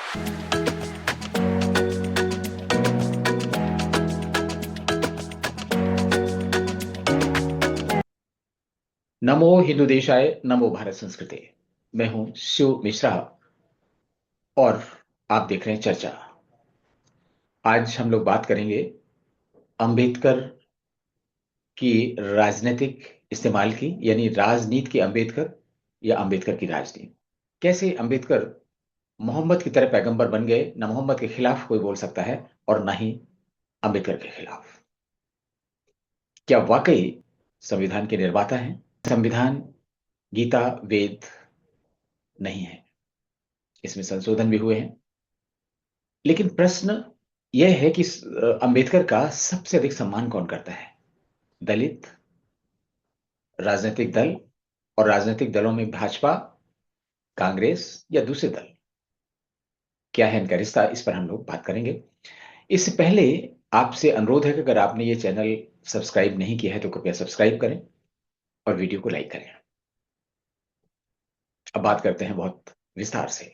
नमो हिंदू देशाय, नमो भारत संस्कृते। मैं हूं शिव मिश्रा और आप देख रहे हैं चर्चा। आज हम लोग बात करेंगे अंबेडकर की राजनीतिक इस्तेमाल की, यानी राजनीति के अंबेडकर या अंबेडकर की राजनीति। कैसे अंबेडकर मोहम्मद की तरह पैगंबर बन गए। ना मोहम्मद के खिलाफ कोई बोल सकता है और ना ही अंबेडकर के खिलाफ। क्या वाकई संविधान के निर्माता हैं? संविधान गीता वेद नहीं है, इसमें संशोधन भी हुए हैं। लेकिन प्रश्न यह है कि अंबेडकर का सबसे अधिक सम्मान कौन करता है? दलित, राजनीतिक दल, और राजनीतिक दलों में भाजपा, कांग्रेस या दूसरे दल? क्या है इनका रिश्ता? इस पर हम लोग बात करेंगे। इससे पहले आपसे अनुरोध है कि अगर आपने ये चैनल सब्सक्राइब नहीं किया है तो कृपया सब्सक्राइब करें और वीडियो को लाइक करें। अब बात करते हैं बहुत विस्तार से।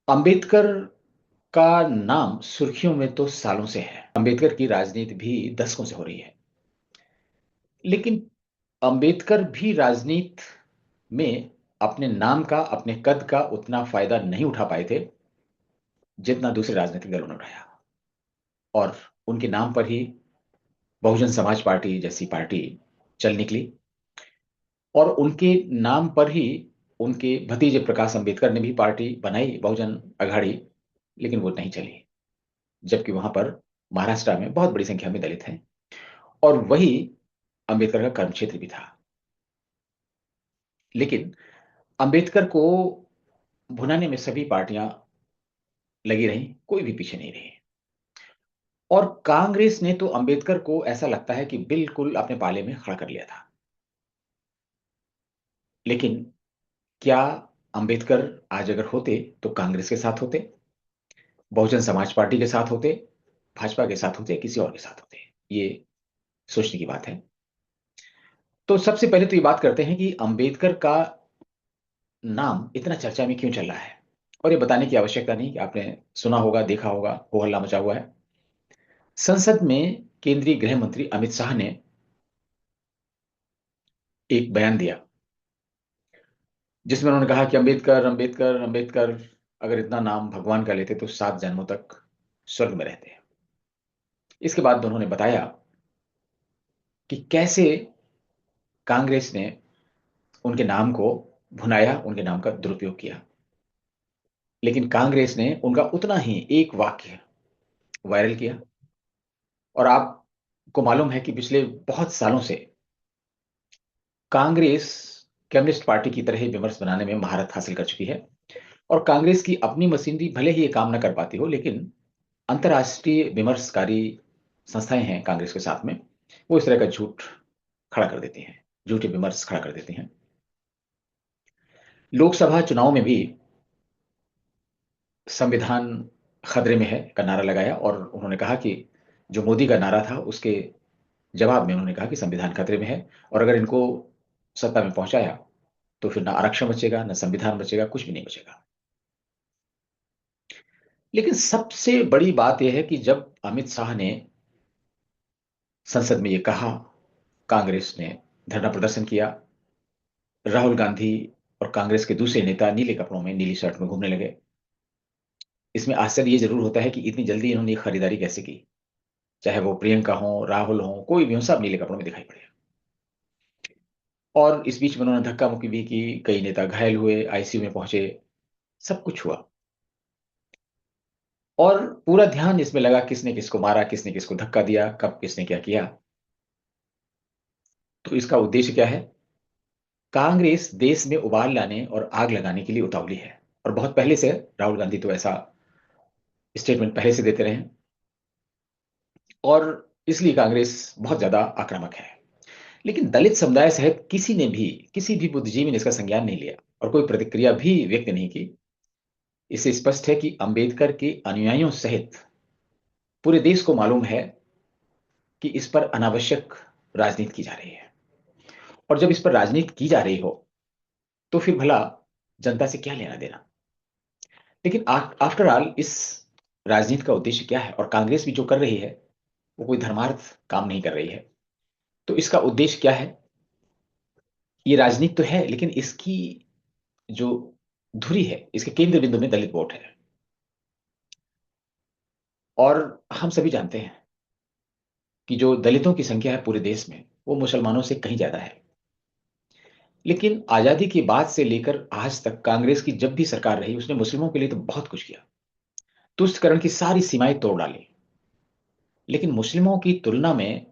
अंबेडकर का नाम सुर्खियों में तो सालों से है। अंबेडकर की राजनीति भी दशकों से हो रही है। लेकिन अंबेडकर भी राजनीति में अपने नाम का, अपने कद का उतना फायदा नहीं उठा पाए थे जितना दूसरे राजनीतिक दलों ने उठाया। और उनके नाम पर ही बहुजन समाज पार्टी जैसी पार्टी चल निकली, और उनके नाम पर ही उनके भतीजे प्रकाश अंबेडकर ने भी पार्टी बनाई, बहुजन अघाड़ी। लेकिन वो नहीं चली, जबकि वहां पर महाराष्ट्र में बहुत बड़ी संख्या में दलित हैं और वही अंबेडकर का कर्म क्षेत्र भी था। लेकिन अंबेडकर को भुनाने में सभी पार्टियां लगी रहीं, कोई भी पीछे नहीं रही। और कांग्रेस ने तो अंबेडकर को ऐसा लगता है कि बिल्कुल अपने पाले में खड़ा कर लिया था। लेकिन क्या अंबेडकर आज अगर होते तो कांग्रेस के साथ होते, बहुजन समाज पार्टी के साथ होते, भाजपा के साथ होते, किसी और के साथ होते? ये सोचने की बात है। तो सबसे पहले तो ये बात करते हैं कि अंबेडकर का नाम इतना चर्चा में क्यों चल रहा है। और ये बताने की आवश्यकता नहीं कि आपने सुना होगा, देखा होगा, हो हल्ला मचा हुआ है। संसद में केंद्रीय गृह मंत्री अमित शाह ने एक बयान दिया जिसमें उन्होंने कहा कि अंबेडकर अंबेडकर अंबेडकर अगर इतना नाम भगवान का लेते तो 7 जन्मों तक स्वर्ग में रहते। इसके बाद उन्होंने बताया कि कैसे कांग्रेस ने उनके नाम को भुनाया, उनके नाम का दुरुपयोग किया। लेकिन कांग्रेस ने उनका उतना ही एक वाक्य वायरल किया। और आपको मालूम है कि पिछले बहुत सालों से कांग्रेस कम्युनिस्ट पार्टी की तरह ही विमर्श बनाने में महारत हासिल कर चुकी है। और कांग्रेस की अपनी मशीनरी भले ही ये काम न कर पाती हो, लेकिन अंतर्राष्ट्रीय विमर्शकारी संस्थाएं हैं कांग्रेस के साथ में, वो इस तरह का झूठ खड़ा कर देती हैं, झूठे विमर्श खड़ा कर देती हैं। लोकसभा चुनाव में भी संविधान खतरे में है का नारा लगाया, और उन्होंने कहा कि जो मोदी का नारा था उसके जवाब में उन्होंने कहा कि संविधान खतरे में है, और अगर इनको सत्ता में पहुंचाया तो फिर ना आरक्षण बचेगा, ना संविधान बचेगा, कुछ भी नहीं बचेगा। लेकिन सबसे बड़ी बात यह है कि जब अमित शाह ने संसद में यह कहा, कांग्रेस ने धरना प्रदर्शन किया, राहुल गांधी और कांग्रेस के दूसरे नेता नीले कपड़ों में, नीली शर्ट में घूमने लगे। इसमें आश्चर्य ये जरूर होता है कि इतनी जल्दी इन्होंने खरीदारी कैसे की। चाहे वो प्रियंका हो, राहुल हो, कोई भी हो, सब नीले कपड़ों में दिखाई पड़े। और इस बीच में उन्होंने धक्का मुक्की भी की, कई नेता घायल हुए, आईसीयू में पहुंचे, सब कुछ हुआ। और पूरा ध्यान इसमें लगा किसने किसको मारा, किसने किसको धक्का दिया, कब किसने क्या किया। तो इसका उद्देश्य क्या है? कांग्रेस देश में उबाल लाने और आग लगाने के लिए उतावली है, और बहुत पहले से। राहुल गांधी तो ऐसा स्टेटमेंट पहले से देते रहे हैं, और इसलिए कांग्रेस बहुत ज्यादा आक्रामक है। लेकिन दलित समुदाय सहित किसी ने भी, किसी भी बुद्धिजीवी ने इसका संज्ञान नहीं लिया और कोई प्रतिक्रिया भी व्यक्त नहीं की। इससे स्पष्ट है कि अंबेडकर के अनुयायियों सहित पूरे देश को मालूम है कि इस पर अनावश्यक राजनीति की जा रही है। और जब इस पर राजनीति की जा रही हो तो फिर भला जनता से क्या लेना देना? लेकिन आफ्टर ऑल इस राजनीति का उद्देश्य क्या है? और कांग्रेस भी जो कर रही है वो कोई धर्मार्थ काम नहीं कर रही है। तो इसका उद्देश्य क्या है? ये राजनीति तो है, लेकिन इसकी जो धुरी है, इसके केंद्र बिंदु में दलित वोट है। और हम सभी जानते हैं कि जो दलितों की संख्या है पूरे देश में, वो मुसलमानों से कहीं ज्यादा है। लेकिन आजादी के बाद से लेकर आज तक कांग्रेस की जब भी सरकार रही, उसने मुस्लिमों के लिए तो बहुत कुछ किया, तुष्टिकरण की सारी सीमाएं तोड़ डाली। लेकिन मुस्लिमों की तुलना में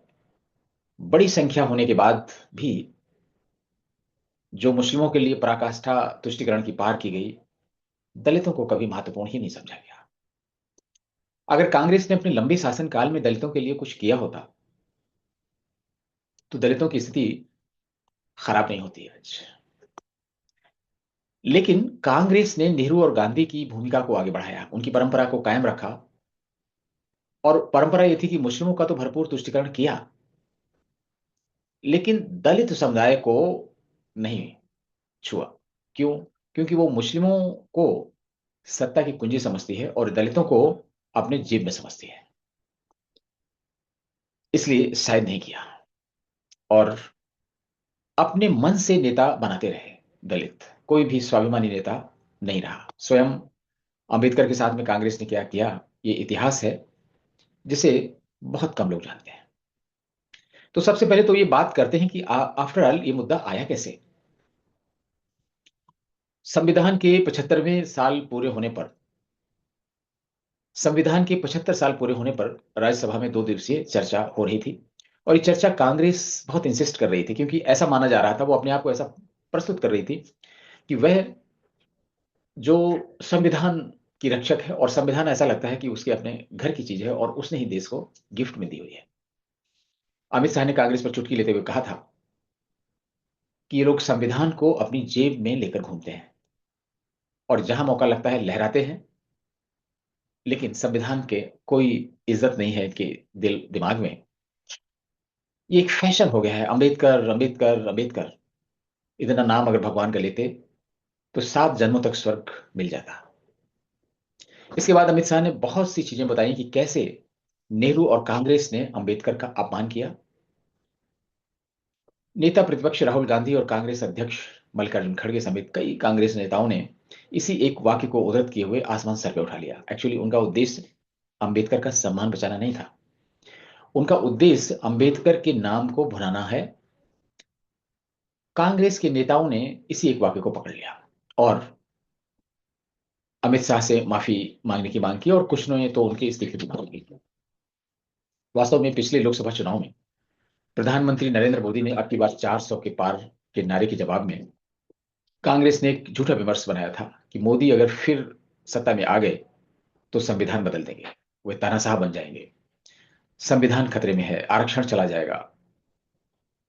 बड़ी संख्या होने के बाद भी जो मुस्लिमों के लिए पराकाष्ठा तुष्टिकरण की पार की गई, दलितों को कभी महत्वपूर्ण ही नहीं समझा गया। अगर कांग्रेस ने अपने लंबे शासनकाल में दलितों के लिए कुछ किया होता तो दलितों की स्थिति खराब नहीं होती आज। लेकिन कांग्रेस ने नेहरू और गांधी की भूमिका को आगे बढ़ाया, उनकी परंपरा को कायम रखा। और परंपरा यह थी कि मुस्लिमों का तो भरपूर तुष्टिकरण किया, लेकिन दलित समुदाय को नहीं छुआ। क्यों? क्योंकि वो मुस्लिमों को सत्ता की कुंजी समझती है और दलितों को अपने जेब में समझती है, इसलिए शायद नहीं किया। और अपने मन से नेता बनाते रहे दलित, कोई भी स्वाभिमानी नेता नहीं रहा। स्वयं अंबेडकर के साथ में कांग्रेस ने क्या किया, ये इतिहास है जिसे बहुत कम लोग जानते हैं। तो सबसे पहले तो ये बात करते हैं कि आफ्टर ऑल ये मुद्दा आया कैसे। संविधान के 75वें साल पूरे होने पर, संविधान के 75 साल पूरे होने पर राज्यसभा में 2 दिवसीय चर्चा हो रही थी। और ये चर्चा कांग्रेस बहुत इंसिस्ट कर रही थी, क्योंकि ऐसा माना जा रहा था, वो अपने आप को ऐसा प्रस्तुत कर रही थी कि वह जो संविधान की रक्षक है, और संविधान ऐसा लगता है कि उसके अपने घर की चीज है और उसने ही देश को गिफ्ट में दी हुई है। अमित शाह ने कांग्रेस पर चुटकी लेते हुए कहा था कि ये लोग संविधान को अपनी जेब में लेकर घूमते हैं और जहां मौका लगता है लहराते हैं, लेकिन संविधान के कोई इज्जत नहीं है इनके दिल दिमाग में। ये एक फैशन हो गया है, अंबेडकर अंबेडकर अंबेडकर। इतना नाम अगर भगवान का लेते तो 7 जन्मों तक स्वर्ग मिल जाता। इसके बाद अमित शाह ने बहुत सी चीजें बताई कि कैसे नेहरू और कांग्रेस ने अंबेडकर का अपमान किया। नेता प्रतिपक्ष राहुल गांधी और कांग्रेस अध्यक्ष मल्लिकार्जुन खड़गे समेत कई कांग्रेस नेताओं ने इसी एक वाक्य को उद्धृत किए हुए आसमान सर पे उठा लिया। एक्चुअली उनका उद्देश्य अंबेडकर का सम्मान बचाना नहीं था, उनका उद्देश्य अंबेडकर के नाम को भुनाना है। कांग्रेस के नेताओं ने इसी एक वाक्य को पकड़ लिया और अमित शाह से माफी मांगने की मांग की, और कुछ ने तो उनके इस्तीफे की मांग की। वास्तव में पिछले लोकसभा चुनाव में प्रधानमंत्री नरेंद्र मोदी ने अब की बार 400 के पार के नारे के जवाब में कांग्रेस ने एक झूठा विमर्श बनाया था कि मोदी अगर फिर सत्ता में आ गए तो संविधान बदल देंगे, वे तानाशाह बन जाएंगे, संविधान खतरे में है, आरक्षण चला जाएगा।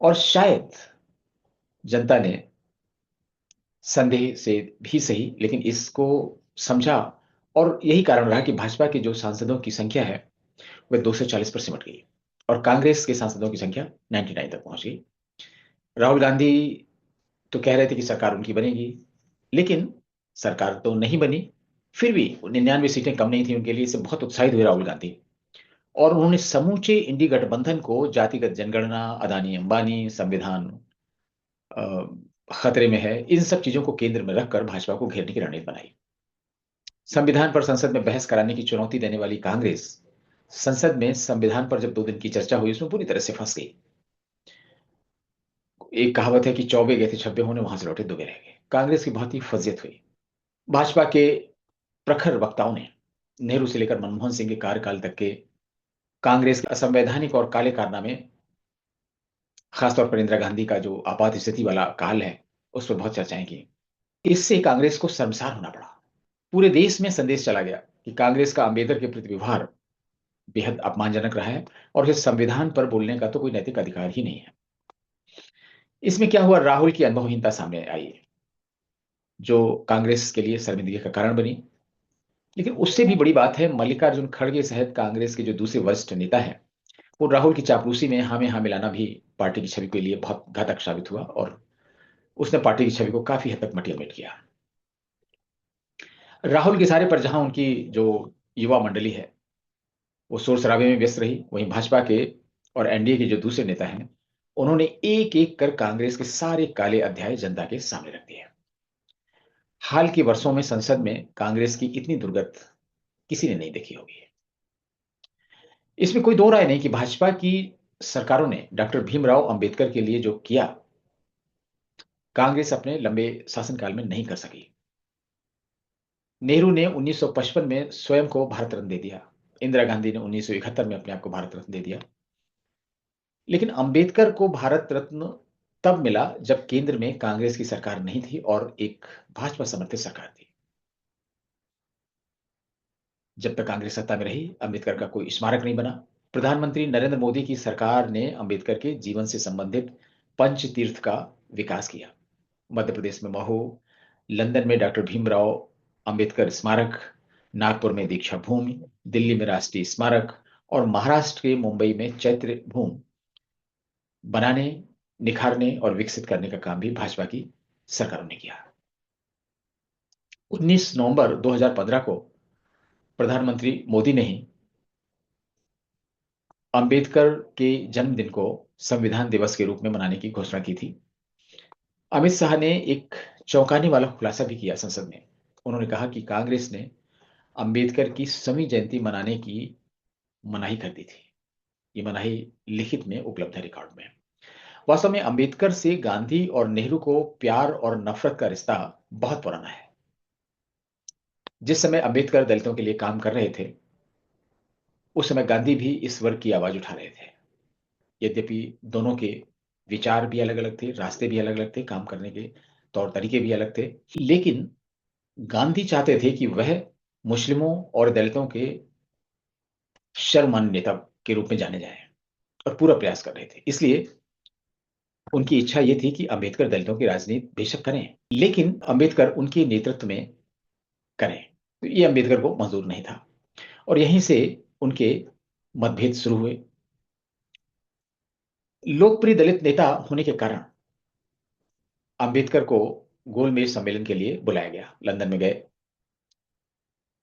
और शायद जनता ने संदेह से भी सही, लेकिन इसको समझा। और यही कारण रहा कि भाजपा के जो सांसदों की संख्या है वह 240 पर सिमट गई और कांग्रेस के सांसदों की संख्या 99 तक पहुंच गई। राहुल गांधी तो कह रहे थे कि सरकार उनकी बनेगी, लेकिन सरकार तो नहीं बनी। फिर भी 99 सीटें कम नहीं थी उनके लिए, इससे बहुत उत्साहित हुए राहुल गांधी। और उन्होंने समूचे इंडी गठबंधन को जातिगत जनगणना, अदानी अंबानी, संविधान अ, खतरे में है, इन सब चीजों को केंद्र में रखकर भाजपा को घेरने की रणनीति बनाई। संविधान पर संसद में बहस कराने की चुनौती देने वाली कांग्रेस संसद में संविधान पर जब 2 दिन की चर्चा हुई, उसमें पूरी तरह से फंस गई। एक कहावत है कि चौबे गए थे छब्बे होने, वहां से लौटे दुबे रह गए। कांग्रेस की बहुत ही फजियत हुई। भाजपा के प्रखर वक्ताओं ने नेहरू से लेकर मनमोहन सिंह के कार्यकाल तक के कांग्रेस के असंवैधानिक और काले कारनामे, खासतौर पर इंदिरा गांधी का जो आपात स्थिति वाला काल है, उस पर बहुत चर्चाएं की। इससे कांग्रेस को शर्मसार होना पड़ा। पूरे देश में संदेश चला गया कि कांग्रेस का अंबेडकर के प्रति व्यवहार बेहद अपमानजनक रहा है और इस संविधान पर बोलने का तो कोई नैतिक अधिकार ही नहीं है। इसमें क्या हुआ, राहुल की अनुभवहीनता सामने आई, जो कांग्रेस के लिए शर्मिंदगी का कारण बनी। लेकिन उससे भी बड़ी बात है, मल्लिकार्जुन खड़गे सहित कांग्रेस के जो दूसरे वरिष्ठ नेता हैं, वो राहुल की चापलूसी में हाँ में हाँ मिलाना भी पार्टी की छवि के लिए बहुत घातक साबित हुआ और उसने पार्टी की छवि को काफी हद तक मटिया मेट किया। राहुल के सहारे पर जहां उनकी जो युवा मंडली है वो शोर शराबे में व्यस्त रही, वहीं भाजपा के और एनडीए के जो दूसरे नेता हैं उन्होंने एक एक कर कांग्रेस के सारे काले अध्याय जनता के सामने रख दिए। हाल के वर्षों में संसद में कांग्रेस की इतनी दुर्गत किसी ने नहीं देखी होगी। इसमें कोई दो राय नहीं कि भाजपा की सरकारों ने डॉक्टर भीमराव अंबेडकर के लिए जो किया, कांग्रेस अपने लंबे शासनकाल में नहीं कर सकी। नेहरू ने 1955 में स्वयं को भारत रत्न दे दिया। इंदिरा गांधी ने 1971 में अपने आप को भारत रत्न दे दिया। लेकिन अंबेडकर को भारत रत्न तब मिला जब केंद्र में कांग्रेस की सरकार नहीं थी और एक भाजपा समर्थित सरकार थी। जब तक कांग्रेस सत्ता में रही, अंबेडकर का कोई स्मारक नहीं बना। प्रधानमंत्री नरेंद्र मोदी की सरकार ने अंबेडकर के जीवन से संबंधित पंच तीर्थ का विकास किया। मध्य प्रदेश में महो, लंदन में डॉक्टर भीमराव अंबेडकर स्मारक, नागपुर में दीक्षा भूमि, दिल्ली में राष्ट्रीय स्मारक और महाराष्ट्र के मुंबई में चैत्य भूमि बनाने, निखारने और विकसित करने का काम भी भाजपा की सरकारों ने किया। 19 नवंबर 2015 को प्रधानमंत्री मोदी ने ही अंबेडकर के जन्मदिन को संविधान दिवस के रूप में मनाने की घोषणा की थी। अमित शाह ने एक चौंकाने वाला खुलासा भी किया संसद में। उन्होंने कहा कि कांग्रेस ने अंबेडकर की सवी जयंती मनाने की मनाही कर दी थी। ये मनाही लिखित में उपलब्ध है, रिकॉर्ड में। वास्तव में अंबेडकर से गांधी और नेहरू को प्यार और नफरत का रिश्ता बहुत पुराना है। जिस समय अंबेडकर दलितों के लिए काम कर रहे थे, उस समय गांधी भी इस वर्ग की आवाज उठा रहे थे। यद्यपि दोनों के विचार भी अलग अलग थे, रास्ते भी अलग अलग थे, काम करने के तौर तरीके भी अलग थे, लेकिन गांधी चाहते थे कि वह मुस्लिमों और दलितों के सर्वमान्य नेता के रूप में जाने जाएं और पूरा प्रयास कर रहे थे। इसलिए उनकी इच्छा यह थी कि अंबेडकर दलितों की राजनीति बेशक करें, लेकिन अंबेडकर उनके नेतृत्व में करें। तो ये अंबेडकर को मंजूर नहीं था और यहीं से उनके मतभेद शुरू हुए। लोकप्रिय दलित नेता होने के कारण अंबेडकर को गोलमेज सम्मेलन के लिए बुलाया गया। लंदन में गए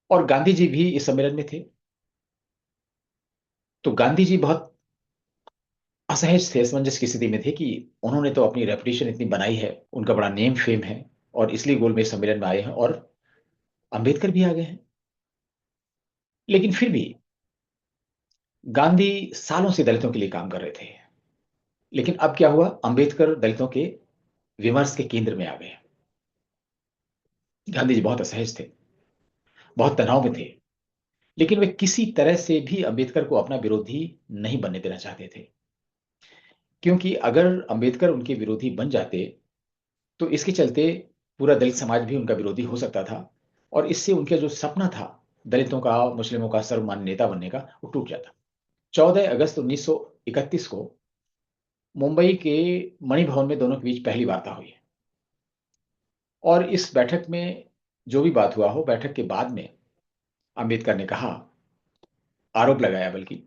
और गांधी जी भी इस सम्मेलन में थे। तो गांधी जी बहुत असहज थे, असमंजस की स्थिति में थे कि उन्होंने तो अपनी रेपुटेशन इतनी बनाई है, उनका बड़ा नेम फेम है और इसलिए गोलमेज सम्मेलन में आए हैं और अंबेडकर भी आ गए हैं। लेकिन फिर भी गांधी सालों से दलितों के लिए काम कर रहे थे। लेकिन अब क्या हुआ, अंबेडकर दलितों के विमर्श के केंद्र में आ गए। गांधी जी बहुत असहज थे, बहुत तनाव में थे, लेकिन वे किसी तरह से भी अंबेडकर को अपना विरोधी नहीं बनने देना चाहते थे। क्योंकि अगर अंबेडकर उनके विरोधी बन जाते तो इसके चलते पूरा दलित समाज भी उनका विरोधी हो सकता था और इससे उनका जो सपना था दलितों का, मुस्लिमों का सर्वमान्य नेता बनने का, वो टूट जाता। 14 अगस्त 1931 को मुंबई के मणि भवन में दोनों के बीच पहली वार्ता हुई और इस बैठक में जो भी बात हुआ हो, बैठक के बाद में अंबेडकर ने कहा, आरोप लगाया बल्कि,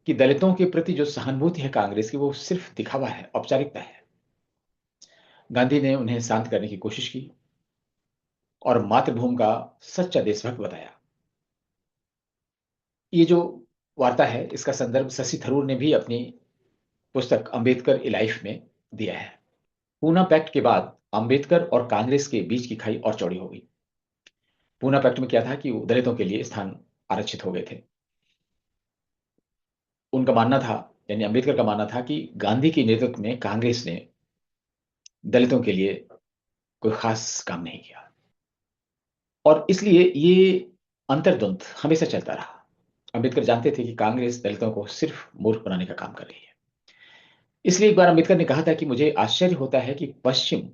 कि दलितों के प्रति जो सहानुभूति है कांग्रेस की वो सिर्फ दिखावा है, औपचारिकता है। गांधी ने उन्हें शांत करने की कोशिश की और मातृभूमि का सच्चा देशभक्त बताया। ये जो वार्ता है इसका संदर्भ शशि थरूर ने भी अपनी पुस्तक अंबेडकर ए लाइफ में दिया है। पूना पैक्ट के बाद अंबेडकर और कांग्रेस के बीच की खाई और चौड़ी हो गई। पूना पैक्ट में क्या था कि दलितों के लिए स्थान आरक्षित हो गए थे। उनका मानना था, यानी अंबेडकर का मानना था कि गांधी के नेतृत्व में कांग्रेस ने दलितों के लिए कोई खास काम नहीं किया और इसलिए ये अंतर्द्वंद हमेशा चलता रहा। अंबेडकर जानते थे कि कांग्रेस दलितों को सिर्फ मूर्ख बनाने का काम कर रही है। इसलिए एक बार अंबेडकर ने कहा था कि मुझे आश्चर्य होता है कि पश्चिम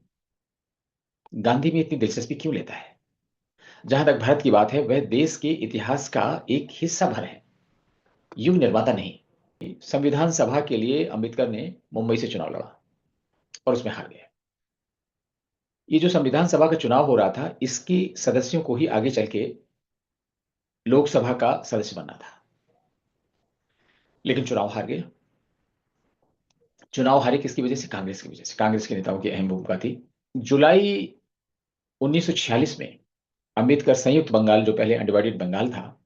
गांधी में इतनी दिलचस्पी क्यों लेता है। जहां तक भारत की बात है, वह देश के इतिहास का एक हिस्सा भर है, युग निर्माता नहीं। संविधान सभा के लिए अंबेडकर ने मुंबई से चुनाव लड़ा और उसमें हार गए। ये जो संविधान सभा का चुनाव हो रहा था, इसके सदस्यों को ही आगे चल के लोकसभा का सदस्य बनना था, लेकिन चुनाव हार गए। चुनाव हारे किसकी वजह से? कांग्रेस की वजह से। कांग्रेस के नेताओं की अहम भूमिका थी। जुलाई 1946 में अंबेडकर संयुक्त बंगाल, जो पहले अनडिवाइडेड बंगाल था,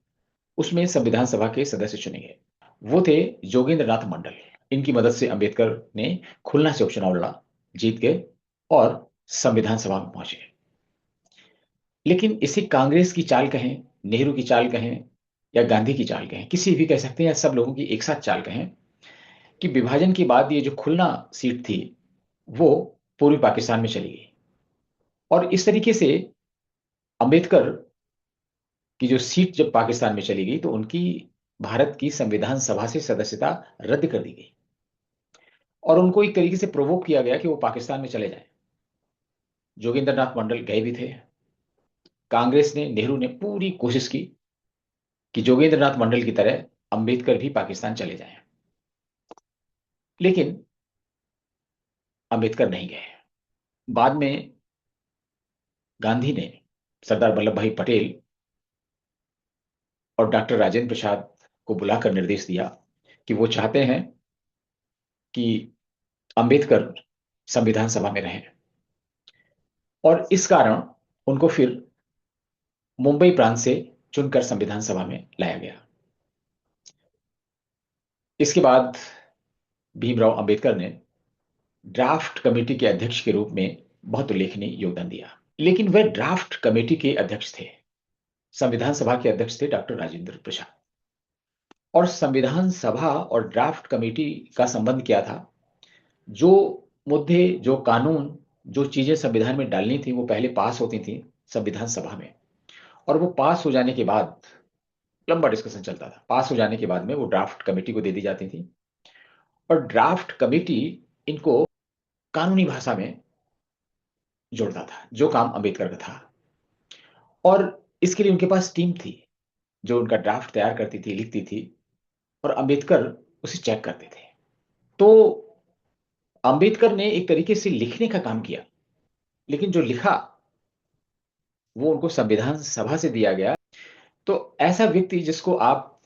उसमें संविधान सभा के सदस्य चुने गए। वो थे जोगेंद्र नाथ मंडल। इनकी मदद से अंबेडकर ने खुलना से उपचुनाव लड़ा, जीत गए और संविधान सभा में पहुंचे। लेकिन इसे कांग्रेस की चाल कहें, नेहरू की चाल कहें, या गांधी की चाल कहें, किसी भी कह सकते हैं, या सब लोगों की एक साथ चाल कहें, कि विभाजन के बाद ये जो खुलना सीट थी वो पूर्वी पाकिस्तान में चली गई। और इस तरीके से अंबेडकर की जो सीट जब पाकिस्तान में चली गई तो उनकी भारत की संविधान सभा से सदस्यता रद्द कर दी गई और उनको एक तरीके से प्रोवोक किया गया कि वो पाकिस्तान में चले जाएं। जोगेंद्र नाथ मंडल गए भी थे। कांग्रेस ने, नेहरू ने पूरी कोशिश की कि जोगेंद्र नाथ मंडल की तरह अंबेडकर भी पाकिस्तान चले जाएं, लेकिन अंबेडकर नहीं गए। बाद में गांधी ने सरदार वल्लभ भाई पटेल और डॉक्टर राजेंद्र प्रसाद को बुलाकर निर्देश दिया कि वो चाहते हैं कि अंबेडकर संविधान सभा में रहें, और इस कारण उनको फिर मुंबई प्रांत से चुनकर संविधान सभा में लाया गया। इसके बाद भीमराव अंबेडकर ने ड्राफ्ट कमेटी के अध्यक्ष के रूप में बहुत उल्लेखनीय योगदान दिया। लेकिन वह ड्राफ्ट कमेटी के अध्यक्ष थे, संविधान सभा के अध्यक्ष थे डॉक्टर राजेंद्र प्रसाद। और संविधान सभा और ड्राफ्ट कमेटी का संबंध क्या था? जो मुद्दे, जो कानून, जो चीजें संविधान में डालनी थी वो पहले पास होती थी संविधान सभा में, और वो पास हो जाने के बाद लंबा डिस्कशन चलता था। पास हो जाने के बाद में वो ड्राफ्ट कमेटी को दे दी जाती थी, और ड्राफ्ट कमेटी इनको कानूनी भाषा में जोड़ता था, जो काम अंबेडकर का था। और इसके लिए उनके पास टीम थी जो उनका ड्राफ्ट तैयार करती थी, लिखती थी, और अंबेडकर उसे चेक करते थे। तो अंबेडकर ने एक तरीके से लिखने का काम किया, लेकिन जो लिखा वो उनको संविधान सभा से दिया गया। तो ऐसा व्यक्ति जिसको आप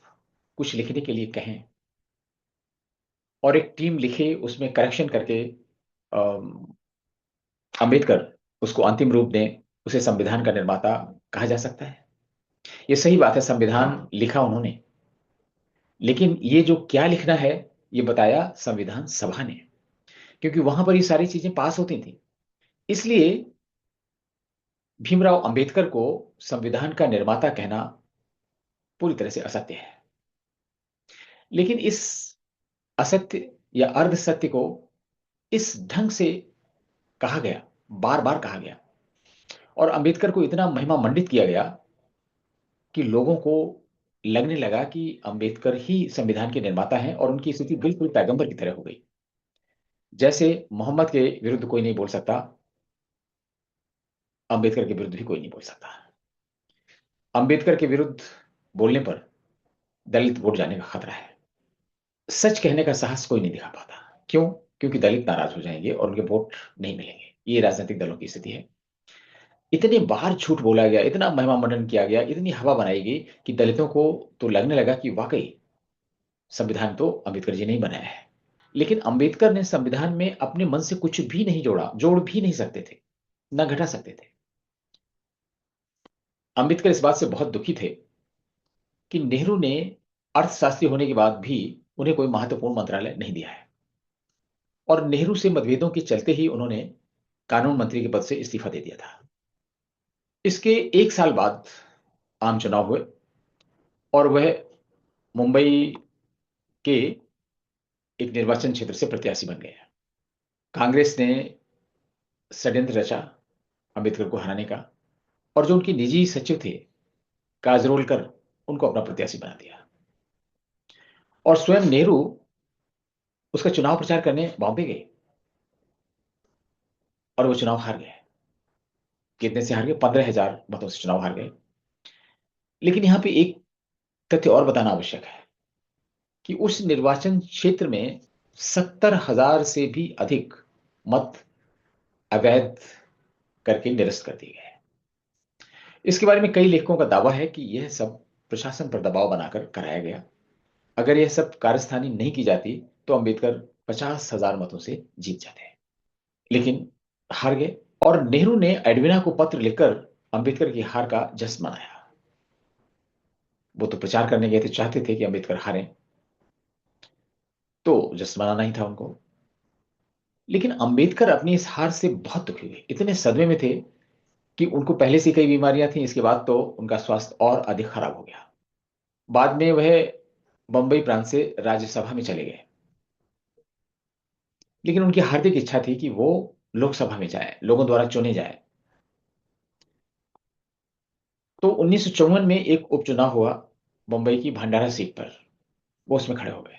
कुछ लिखने के लिए कहें और एक टीम लिखे, उसमें करेक्शन करके अंबेडकर उसको अंतिम रूप दें, उसे संविधान का निर्माता कहा जा सकता है। ये सही बात है, संविधान लिखा उन्होंने, लेकिन ये जो क्या लिखना है ये बताया संविधान सभा ने, क्योंकि वहां पर ये सारी चीजें पास होती थी। इसलिए भीमराव अंबेडकर को संविधान का निर्माता कहना पूरी तरह से असत्य है। लेकिन इस असत्य या अर्ध सत्य को इस ढंग से कहा गया, बार बार कहा गया, और अंबेडकर को इतना महिमा मंडित किया गया कि लोगों को लगने लगा कि अंबेडकर ही संविधान के निर्माता हैं, और उनकी स्थिति बिल्कुल पैगंबर की तरह हो गई। जैसे मोहम्मद के विरुद्ध कोई नहीं बोल सकता, अंबेडकर के विरुद्ध भी कोई नहीं बोल सकता। अंबेडकर के विरुद्ध बोलने पर दलित वोट जाने का खतरा है। सच कहने का साहस कोई नहीं दिखा पाता। क्यों? क्योंकि दलित नाराज हो जाएंगे और उनके वोट नहीं मिलेंगे। ये राजनीतिक दलों की स्थिति है। इतने बार झूठ बोला गया, इतना महिमा मंडन किया गया, इतनी हवा बनाई गई कि दलितों को तो लगने लगा कि वाकई संविधान तो अंबेडकर जी ने ही बनाया है। लेकिन अंबेडकर ने संविधान में अपने मन से कुछ भी नहीं जोड़ा, जोड़ भी नहीं सकते थे, ना घटा सकते थे। अंबेडकर इस बात से बहुत दुखी थे कि नेहरू ने अर्थशास्त्री होने के बाद भी उन्हें कोई महत्वपूर्ण मंत्रालय नहीं दिया है, और नेहरू से मतभेदों के चलते ही उन्होंने कानून मंत्री के पद से इस्तीफा दे दिया था। इसके एक साल बाद आम चुनाव हुए और वह मुंबई के एक निर्वाचन क्षेत्र से प्रत्याशी बन गए। कांग्रेस ने षड्यंत्र रचा अंबेडकर को हराने का, और जो उनके निजी सचिव थे काजरोलकर, उनको अपना प्रत्याशी बना दिया, और स्वयं नेहरू उसका चुनाव प्रचार करने बॉम्बे गए, और वो चुनाव हार गए। कितने से हार गए? 15,000 मतों से चुनाव हार गए। लेकिन यहां पे एक तथ्य और बताना आवश्यक है कि उस निर्वाचन क्षेत्र में 70,000 से भी अधिक मत अवैध करके निरस्त कर दिए गए। इसके बारे में कई लेखकों का दावा है कि यह सब प्रशासन पर दबाव बनाकर कराया गया। अगर यह सब कारस्तानी नहीं की जाती तो अंबेडकर 50,000 मतों से जीत जाते, लेकिन हार गए। और नेहरू ने एडविना को पत्र लिखकर अंबेडकर की हार का जश्न मनाया। वो तो प्रचार करने गए थे, चाहते थे कि अंबेडकर हारें, तो जश्न मनाना ही था उनको। लेकिन अंबेडकर अपनी इस हार से बहुत दुखी हुए, इतने सदमे में थे कि उनको पहले से कई बीमारियां थी, इसके बाद तो उनका स्वास्थ्य और अधिक खराब हो गया। बाद में वह बंबई प्रांत से राज्यसभा में चले गए, लेकिन उनकी हार्दिक इच्छा थी कि वो लोकसभा में जाए, लोगों द्वारा चुने जाए। तो 1954 में एक उपचुनाव हुआ मुंबई की भंडारा सीट पर, वो उसमें खड़े हो गए।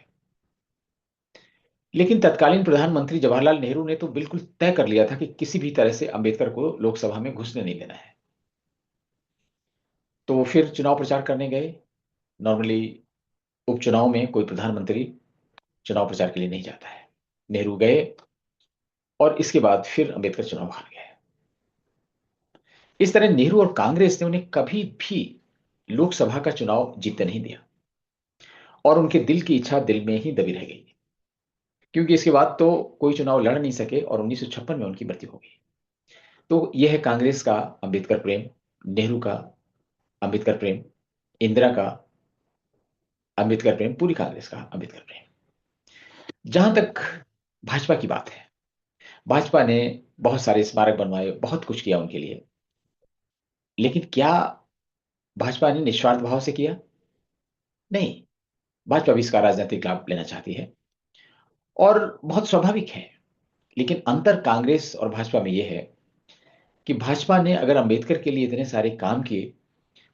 लेकिन तत्कालीन प्रधानमंत्री जवाहरलाल नेहरू ने तो बिल्कुल तय कर लिया था कि किसी भी तरह से अंबेडकर को लोकसभा में घुसने नहीं देना है। तो वो फिर चुनाव प्रचार करने गए। नॉर्मली उपचुनाव में कोई प्रधानमंत्री चुनाव प्रचार के लिए नहीं जाता है। नेहरू गए और इसके बाद फिर अंबेडकर चुनाव हार गए। इस तरह नेहरू और कांग्रेस ने उन्हें कभी भी लोकसभा का चुनाव जीतने नहीं दिया, और उनके दिल की इच्छा दिल में ही दबी रह गई, क्योंकि इसके बाद तो कोई चुनाव लड़ नहीं सके और 1956 में उनकी मृत्यु हो गई। तो यह है कांग्रेस का अंबेडकर प्रेम, नेहरू का अंबेडकर प्रेम, इंदिरा का अंबेडकर प्रेम, पूरी कांग्रेस का अंबेडकर प्रेम। जहां तक भाजपा की बात है, भाजपा ने बहुत सारे स्मारक बनवाए, बहुत कुछ किया उनके लिए, लेकिन क्या भाजपा ने निस्वार्थ भाव से किया? नहीं। भाजपा भी इसका राजनीतिक लाभ लेना चाहती है, और बहुत स्वाभाविक है। लेकिन अंतर कांग्रेस और भाजपा में यह है कि भाजपा ने अगर अंबेडकर के लिए इतने सारे काम किए,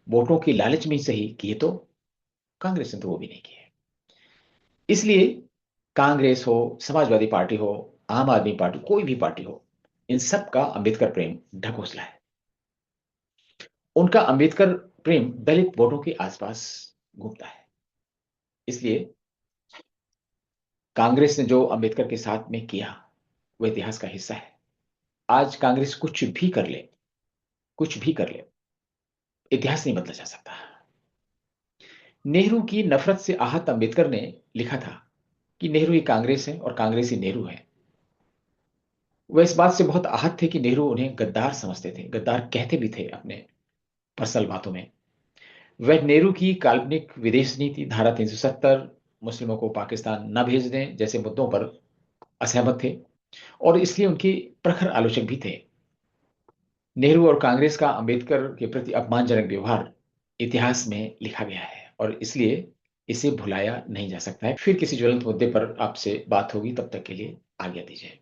वोटों की लालच में ही सही किए, तो कांग्रेस ने तो वो भी नहीं किए। इसलिए कांग्रेस हो, समाजवादी पार्टी हो, आम आदमी पार्टी, कोई भी पार्टी हो, इन सब का अंबेडकर प्रेम ढकोसला है। उनका अंबेडकर प्रेम दलित वोटों के आसपास घूमता है। इसलिए कांग्रेस ने जो अंबेडकर के साथ में किया, वो इतिहास का हिस्सा है। आज कांग्रेस कुछ भी कर ले, कुछ भी कर ले, इतिहास नहीं बदला जा सकता। नेहरू की नफरत से आहत अंबेडकर ने लिखा था कि नेहरू ही कांग्रेस है और कांग्रेस ही नेहरू है। वह इस बात से बहुत आहत थे कि नेहरू उन्हें गद्दार समझते थे, गद्दार कहते भी थे अपने पर्सनल बातों में। वह नेहरू की काल्पनिक विदेश नीति, धारा 370, मुस्लिमों को पाकिस्तान न भेजने जैसे मुद्दों पर असहमत थे, और इसलिए उनके प्रखर आलोचक भी थे। नेहरू और कांग्रेस का अंबेडकर के प्रति अपमानजनक व्यवहार इतिहास में लिखा गया है, और इसलिए इसे भुलाया नहीं जा सकता है। फिर किसी ज्वलंत मुद्दे पर आपसे बात होगी, तब तक के लिए आज्ञा दीजिए।